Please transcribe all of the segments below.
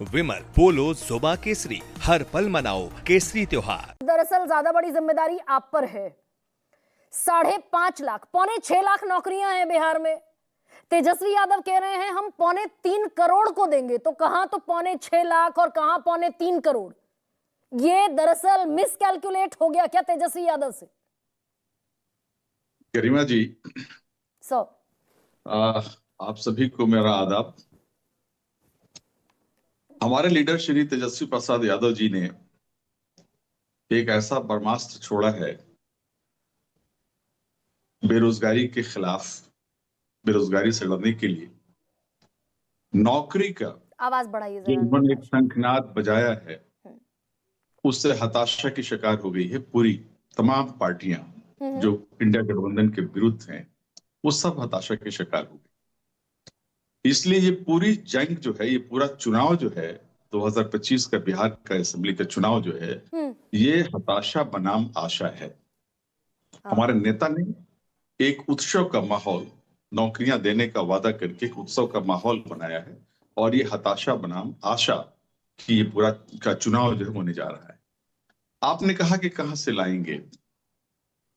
विमल, पोलो, जोबा केसरी, हर पल मनाओ केसरी त्योहार। दरअसल ज्यादा बड़ी जिम्मेदारी आप पर है। 5.5 लाख, 6.25 लाख नौकरियां हैं बिहार में। तेजस्वी यादव कह रहे हैं हम 3.25 करोड़ को देंगे, तो कहां तो 6.25 लाख और कहां 3.25 करोड़। ये दरअसल मिसकैलकुलेट हो गया क्या तेजस्वी यादव से? गरिमा जी, सो आप सभी को मेरा आदाब। हमारे लीडर श्री तेजस्वी प्रसाद यादव जी ने एक ऐसा ब्रह्मास्त्र छोड़ा है बेरोजगारी के खिलाफ, बेरोजगारी से लड़ने के लिए। नौकरी का आवाज बढ़ाइए जो जरा। उन्होंने एक शंखनाद बजाया है, उससे हताशा की शिकार हो गई है पूरी तमाम पार्टियां जो इंडिया गठबंधन के विरुद्ध हैं। वो सब हताशा के शिकार हो गई। इसलिए ये पूरी जंग जो है, ये पूरा चुनाव जो है 2025 का बिहार का असेंबली का चुनाव जो है, ये हताशा बनाम आशा है। हमारे नेता ने एक उत्सव का माहौल, नौकरियां देने का वादा करके एक उत्सव का माहौल बनाया है, और ये हताशा बनाम आशा कि ये पूरा का चुनाव जो है होने जा रहा है। आपने कहा कि कहां से लाएंगे,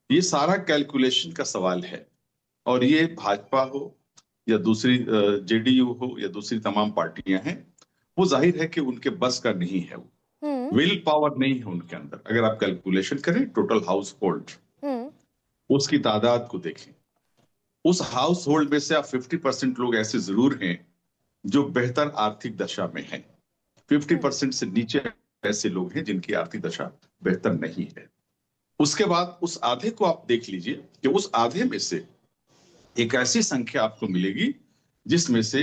ये सारा कैलकुलेशन का सवाल है। और ये भाजपा हो या दूसरी जेडीयू हो या दूसरी तमाम पार्टियां हैं, वो जाहिर है कि उनके बस का नहीं है। वो विल पावर नहीं है उनके अंदर। अगर आप कैलकुलेशन करें टोटल हाउस होल्ड, उसकी तादाद को देखें, उस हाउस होल्ड में से आप 50% लोग ऐसे जरूर हैं जो बेहतर आर्थिक दशा में हैं। 50% से नीचे ऐसे लोग हैं जिनकी आर्थिक दशा बेहतर नहीं है। उसके बाद उस आधे को आप देख लीजिए कि उस आधे में से एक ऐसी संख्या आपको मिलेगी जिसमें से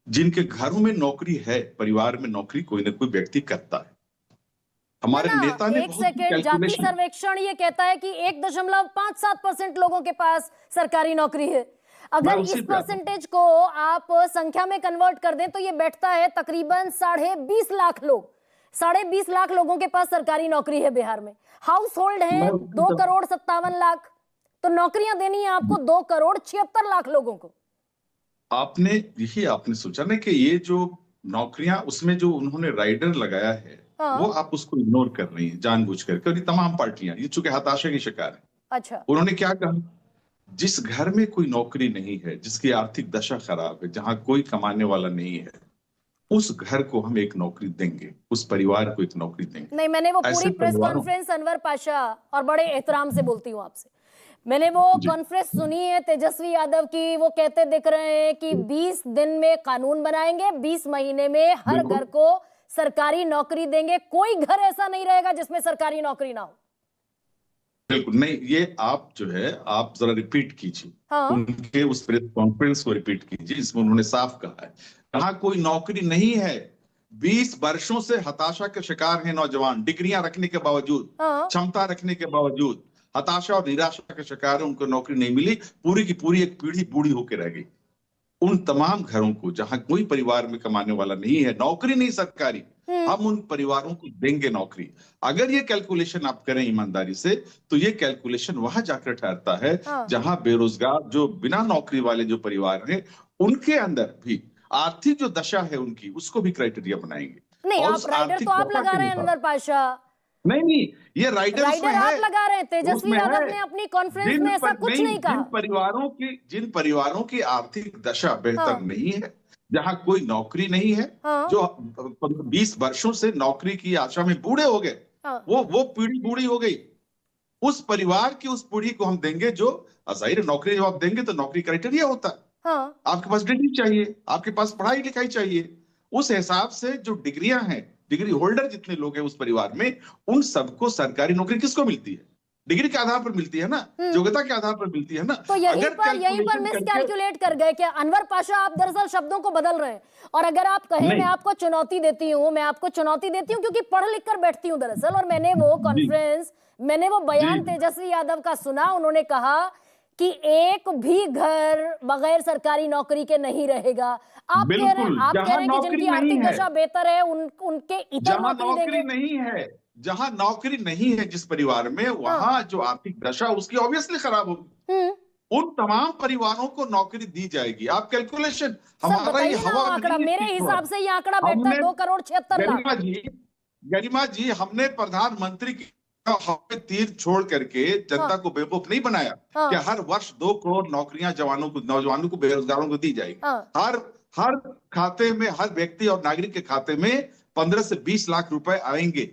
जिनके घरों में नौकरी है, परिवार में नौकरी कोई ना कोई व्यक्ति करता है। हमारे नेता ने एक सेकेंड, जाति सर्वेक्षण ये कहता है कि 1.57% लोगों के पास सरकारी नौकरी है। अगर इस परसेंटेज को आप संख्या में कन्वर्ट कर दें तो ये बैठता है तकरीबन 20.5 लाख लोग। 20.5 लाख लोगों के पास सरकारी नौकरी है बिहार में। हाउस होल्ड है 2.57 करोड़। तो नौकरियां देनी है आपको 2.76 करोड़ लोगों को। आपने सोचा ना कि ये जो नौकरियां, उसमें जो उन्होंने राइडर लगाया है, वो आप उसको इग्नोर कर रही हैं जानबूझ करके। और ये तमाम पार्टियां ये चूंकि हताशा की शिकार है। अच्छा, उन्होंने क्या कहा, जिस घर में कोई नौकरी नहीं है, जिसकी आर्थिक दशा खराब है, जहां कोई कमाने वाला नहीं है, उस घर को हम एक नौकरी देंगे, उस परिवार को एक नौकरी देंगे। नहीं, मैंने वो पूरी प्रेस कॉन्फ्रेंस अनवर पाशा, और बड़े एहतराम से बोलती हूँ आपसे, मैंने वो कॉन्फ्रेंस सुनी है तेजस्वी यादव की। वो कहते दिख रहे हैं कि 20 दिन में कानून बनाएंगे, 20 महीने में हर घर को सरकारी नौकरी देंगे। कोई घर ऐसा नहीं रहेगा जिसमें सरकारी नौकरी ना हो। बिल्कुल नहीं। ये आप जो है, आप जरा रिपीट कीजिए। उनके उस प्रेस कॉन्फ्रेंस को रिपीट कीजिए, जिसमें उन्होंने साफ कहा है कहा कोई नौकरी नहीं है। 20 वर्षों से हताशा के शिकार हैं नौजवान, डिग्रियां रखने के बावजूद, क्षमता रखने के बावजूद हताशा और निराशा के शिकार है। उनको नौकरी नहीं मिली, पूरी की पूरी एक पीढ़ी बूढ़ी होकर रह गई। उन तमाम घरों को जहां कोई परिवार में कमाने वाला नहीं है, नौकरी नहीं सरकारी, हम उन परिवारों को देंगे नौकरी। अगर ये कैलकुलेशन आप करें ईमानदारी से, तो ये कैलकुलेशन वहां जाकर ठहरता है जहां बेरोजगार, जो बिना नौकरी वाले जो परिवार हैं, उनके अंदर भी आर्थिक जो दशा है उनकी, उसको भी क्राइटेरिया बनाएंगे। नहीं, आप राइडर तो आप लगा रहे हैं अनवर पाशा। नहीं, ये राइडर आप लगा रहे हैं। तेजस्वी यादव ने अपनी कॉन्फ्रेंस में ऐसा कुछ नहीं कहा। जिन परिवारों की आर्थिक दशा बेहतर नहीं है, जहां कोई नौकरी नहीं है, जो 20 वर्षों से नौकरी की आशा में बूढ़े हो गए, वो पीढ़ी बूढ़ी हो गई, उस परिवार की उस पीढ़ी को हम देंगे। जो जाहिर नौकरी जब आप देंगे तो नौकरी क्राइटेरिया होता है। आपके पास डिग्री चाहिए, आपके पास पढ़ाई लिखाई चाहिए। उस हिसाब से जो डिग्रियां हैं, डिग्री होल्डर जितने लोग हैं उस परिवार में, उन सबको सरकारी नौकरी किसको मिलती है? डिग्री के आधार पर मिलती है ना, योग्यता के आधार पर मिलती है ना। तो यहीं पर मिसकैलकुलेट कर गए क्या अनवर पाशा? आप दरअसल शब्दों को बदल रहे हैं। और अगर आप कहें, मैं आपको चुनौती देती हूँ, क्योंकि पढ़ लिख कर बैठती हूँ दरअसल, और मैंने वो कॉन्फ्रेंस, मैंने वो बयान तेजस्वी यादव का सुना। उन्होंने कहा कि एक भी घर बगैर सरकारी नौकरी के नहीं रहेगा। आप कह रहे हैं कि जिनकी आर्थिक दशा बेहतर है उनके इधर नौकरी नहीं है। जहां नौकरी नहीं है जिस परिवार में, वहां जो आर्थिक दशा उसकी ऑब्वियसली खराब होगी। उन तमाम परिवारों को नौकरी दी जाएगी। आप कैलकुलेशन, सर हमारा बताइए ये ना हवा आंकड़ा, नहीं है मेरे कि हिसाब से ये आंकड़ा बैठता है हमने 2,76,00,000। गरिमा जी हमने प्रधानमंत्री की हमें तीर छोड़ करके जनता को बेवकूफ नहीं बनाया कि हर वर्ष 2 करोड़ नौकरियां नौजवानों को, बेरोजगारों को दी जाएगी। हर खाते में, हर व्यक्ति और नागरिक के खाते में 15 से 20 लाख रुपए आएंगे,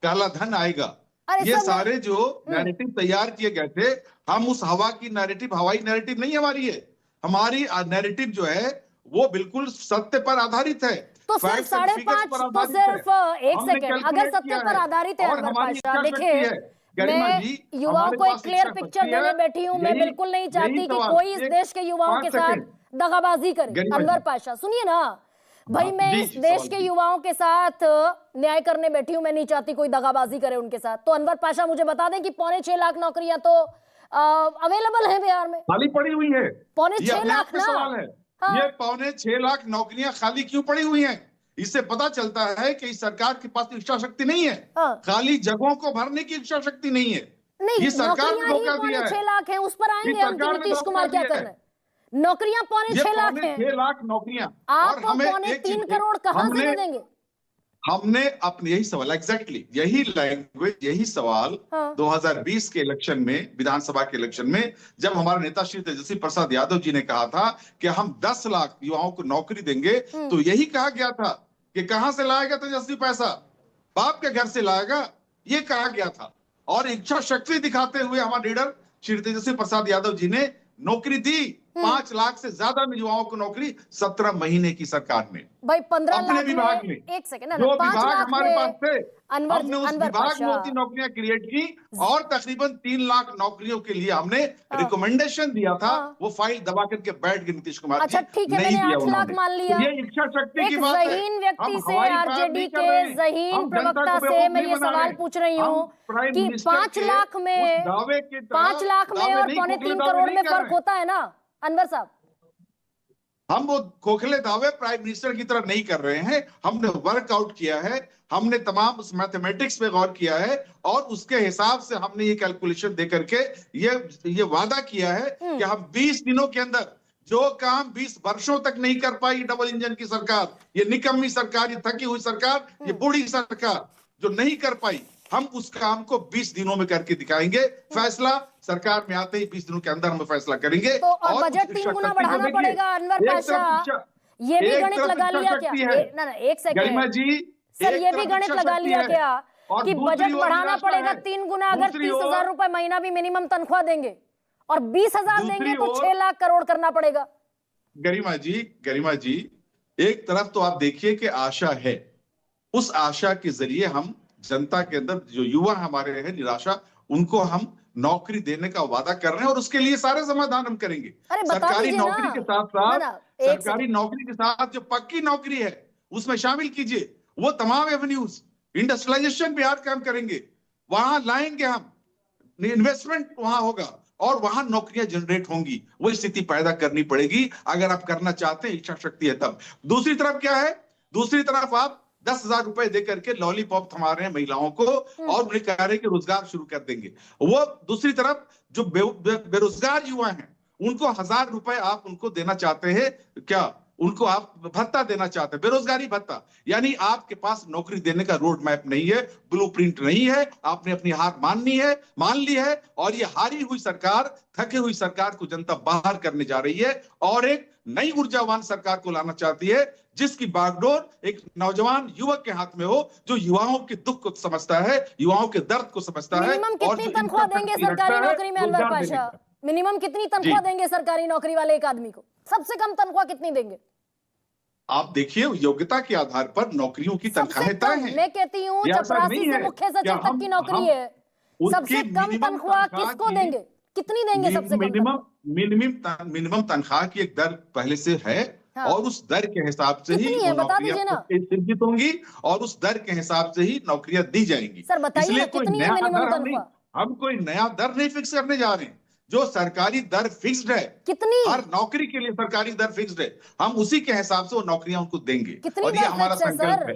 काला धन आएगा। ये सारे जो नैरेटिव तैयार किए गए थे, हम उस हवा की नैरेटिव, हवाई नैरेटिव नहीं हमारी है। हमारी नैरेटिव जो है वो बिल्कुल सत्य पर आधारित है। तो सिर्फ 5.5, तो सिर्फ एक सेकंड, अगर सत्य पर आधारित है अनवर पाशा, देखिए मैं युवाओं को एक क्लियर पिक्चर देने बैठी हूं। मैं बिल्कुल नहीं चाहती कि कोई इस देश के युवाओं के साथ दगाबाजी करे। अनवर पाशा सुनिए ना भाई, मैं इस देश के युवाओं के साथ न्याय करने बैठी हूं, मैं नहीं चाहती कोई दगाबाजी करे उनके साथ। तो अनवर पाशा मुझे बता दें कि 6.25 लाख नौकरियां तो अवेलेबल है बिहार में, खाली पड़ी हुई है। 6.25 लाख ना, सवाल है ये 6.25 लाख नौकरियां खाली क्यों पड़ी हुई हैं? इससे पता चलता है कि इस सरकार के पास इच्छा शक्ति नहीं है, खाली जगहों को भरने की इच्छा शक्ति नहीं है। नहीं, ये सरकार ने धोखा दिया है। 6 लाख है, उस पर आएंगे हम कि नीतीश कुमार क्या कर रहे हैं। नौकरियां 6.25 लाख है, 6 लाख नौकरियां, आप 3.25 करोड़ कहां से दे देंगे? हमने अपने यही सवाल, एग्जैक्टली यही लैंग्वेज, यही सवाल 2020 के इलेक्शन में, विधानसभा के इलेक्शन में, जब हमारे नेता श्री तेजस्वी प्रसाद यादव जी ने कहा था कि हम 10 लाख युवाओं को नौकरी देंगे, तो यही कहा गया था कि कहां से लाएगा तेजस्वी पैसा, बाप के घर से लाएगा, ये कहा गया था। और इच्छा शक्ति दिखाते हुए हमारे लीडर श्री तेजस्वी प्रसाद यादव जी ने नौकरी दी। 5 लाख से ज्यादा युवाओं को नौकरी 17 महीने की सरकार में। भाई 15 लाख विभाग में, एक सेकंड, जो विभाग हमारे पास थे, हमने उस अनवर विभाग में होती नौकरियां क्रिएट की और तकरीबन 3 लाख नौकरियों के लिए हमने रिकमेंडेशन दिया था। वो फाइल दबा करके बैठ गए नीतीश कुमार। अच्छा ठीक है, मैंने 8 लाख मान लिया। ये इच्छा शक्ति की बात है। ज़हीन व्यक्ति से, आरजेडी के ज़हीन प्रवक्ता से मैं ये सवाल पूछ रही हूँ कि 5 लाख में, 5 लाख में और 3.25 करोड़ में फर्क होता है ना अनवर साहब? हम वो खोखले दावे प्राइम मिनिस्टर की तरह नहीं कर रहे हैं। हमने वर्कआउट किया है, हमने तमाम उस मैथमेटिक्स पे गौर किया है और उसके हिसाब से हमने ये कैलकुलेशन दे करके ये वादा किया है कि हम 20 दिनों के अंदर जो काम 20 वर्षों तक नहीं कर पाई डबल इंजन की सरकार, ये निकम्मी सरकार, ये थकी हुई सरकार, ये बूढ़ी सरकार जो नहीं कर पाई, हम उस काम को 20 दिनों में करके दिखाएंगे। फैसला सरकार में आते ही 20 दिनों के अंदर हम फैसला करेंगे। तो और बजट 3 गुना बढ़ाना पड़ेगा अनवर पाशा, ये भी गणित लगा लिया क्या? ना एक सेकंड जी सर, ये भी गणित लगा लिया क्या कि बजट बढ़ाना पड़ेगा 3 गुना? अगर 30,000 रुपए महीना भी मिनिमम तनख्वाह देंगे और 20,000 देंगे तो 6 लाख करोड़ करना पड़ेगा। गरिमा जी एक तरफ तो आप देखिए कि आशा है, उस आशा के जरिए हम जनता के अंदर जो युवा हमारे हैं निराशा, उनको हम नौकरी देने का वादा कर रहे हैं और उसके लिए सारे समाधान हम करेंगे। सरकारी नौकरी के साथ साथ, सरकारी नौकरी के साथ जो पक्की नौकरी है उसमें शामिल कीजिए वो तमाम एवेन्यूज। इंडस्ट्रियलाइजेशन बिहार का हम करेंगे, वहां लाएंगे हम, इन्वेस्टमेंट वहां होगा और वहां नौकरियां जनरेट होंगी। वो स्थिति पैदा करनी पड़ेगी अगर आप करना चाहते हैं, इच्छा शक्ति है तब। दूसरी तरफ क्या है? दूसरी तरफ आप 10,000 रुपए दे करके लॉलीपॉप थमा रहे हैं महिलाओं को और उन्हें कह रहे हैं कि रोजगार शुरू कर देंगे। वो दूसरी तरफ जो बेरोजगार युवा हैं उनको 1,000 रुपए आप उनको देना चाहते हैं क्या? उनको आप भत्ता देना चाहते हैं, बेरोजगारी भत्ता। यानी आपके पास नौकरी देने का रोड मैप नहीं है, ब्लूप्रिंट नहीं है। आपने अपनी हार मान ली है और ये हारी हुई सरकार, थकी हुई सरकार को जनता बाहर करने जा रही है और एक नई ऊर्जावान सरकार को लाना चाहती है जिसकी बागडोर एक नौजवान युवक के हाथ में हो, जो युवाओं के दुख को समझता है, युवाओं के दर्द को समझता है। मिनिमम कितनी तनख्वाह देंगे सरकारी नौकरी में अनवर पाशा? मिनिमम कितनी तनख्वाह देंगे सरकारी नौकरी वाले एक आदमी को? सबसे कम तनख्वाह कितनी देंगे? आप देखिए योग्यता के आधार पर नौकरियों की तनख्वाहें तय हैं। मैं कहती हूँ चपरासी से मुख्य सचिव तक की नौकरी है, सबसे कम तनख्वाह किसको देंगे? कितनी देंगे सबसे कम? मिनिमम तनख्वाह की एक दर पहले से है और उस दर के हिसाब से ही नौकरियां सृजित होंगी और उस दर के हिसाब से ही नौकरियां दी जाएंगी। सर बताइए कितनी है मिनिमम तनख्वाह? हम कोई नया दर नहीं फिक्स करने जा रहे हैं, जो सरकारी दर फिक्स्ड है, कितनी हर नौकरी के लिए सरकारी दर फिक्स्ड है, हम उसी के हिसाब से वो नौकरियां उनको देंगे और ये हमारा संकल्प है।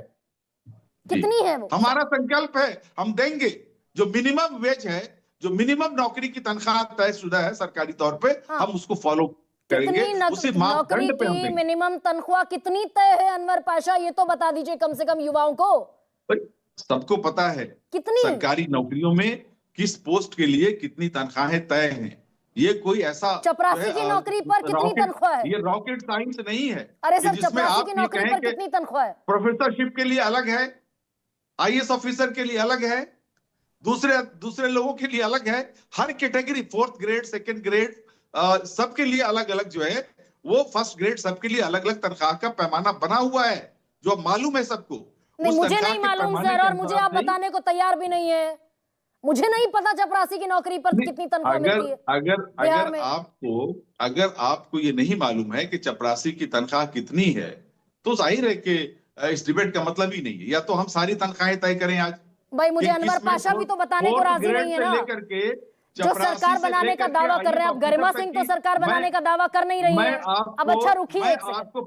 कितनी है वो? हमारा संकल्प है, हम देंगे। जो मिनिमम वेज है, जो मिनिमम नौकरी की तनख्वाह तयशुदा है सरकारी तौर पे, हाँ। हम उसको फॉलो करेंगे, कितनी उसी नौकरी मापदंड पे हम की देंगे। मिनिमम तनख्वाह कितनी तय है अनवर पाशा, ये तो बता दीजिए कम से कम युवाओं को। भाई, सबको पता है कितनी? सरकारी नौकरियों में किस पोस्ट के लिए कितनी तनख्वाहें तय हैं। ये कोई ऐसा चपरासी की नौकरी पर कितनी तनख्वाह है? ये रॉकेट साइंस नहीं है। अरे कि सर, जिसमें चपरासी आप की ये नौकरी कहें पर कि कितनी तनख्वाह है? प्रोफेसरशिप के लिए अलग है, आईएएस ऑफिसर के लिए अलग है, दूसरे लोगों के लिए अलग है। हर category, 4th grade, 2nd grade, सबके लिए अलग अलग जो है वो 1st ग्रेड, सबके लिए अलग अलग तनख्वाह का पैमाना बना हुआ है, जो मालूम है सबको। नहीं, उस मुझे तनख्वाह नहीं के मालूम पैमाने सर, के और मुझे अनुसार आप नहीं। बताने को तैयार भी नहीं है। मुझे नहीं पता चपरासी की नौकरी पर कितनी तनख्वाह मिलती है बिहार में। अगर आपको ये नहीं मालूम है कि चपरासी की तनख्वाह कितनी है, तो जाहिर है कि इस डिबेट का मतलब ही नहीं है। या तो हम सारी तनख्वाहें तय करें आज, भाई मुझे कि अनवर किसमें पाशा भी तो बताने को 4th राजी ग्रेड नहीं है से ना। लेकर के जो चपरासी सरकार से बनाने का लेकर के दावा कर रहे हैं, IAS अब गरिमा ऑफिसर सिंह तक तो की- सरकार बनाने का दावा कर नहीं रही मैं है। आपको- अब अच्छा रुकिए मैं एक सेकंड। आपको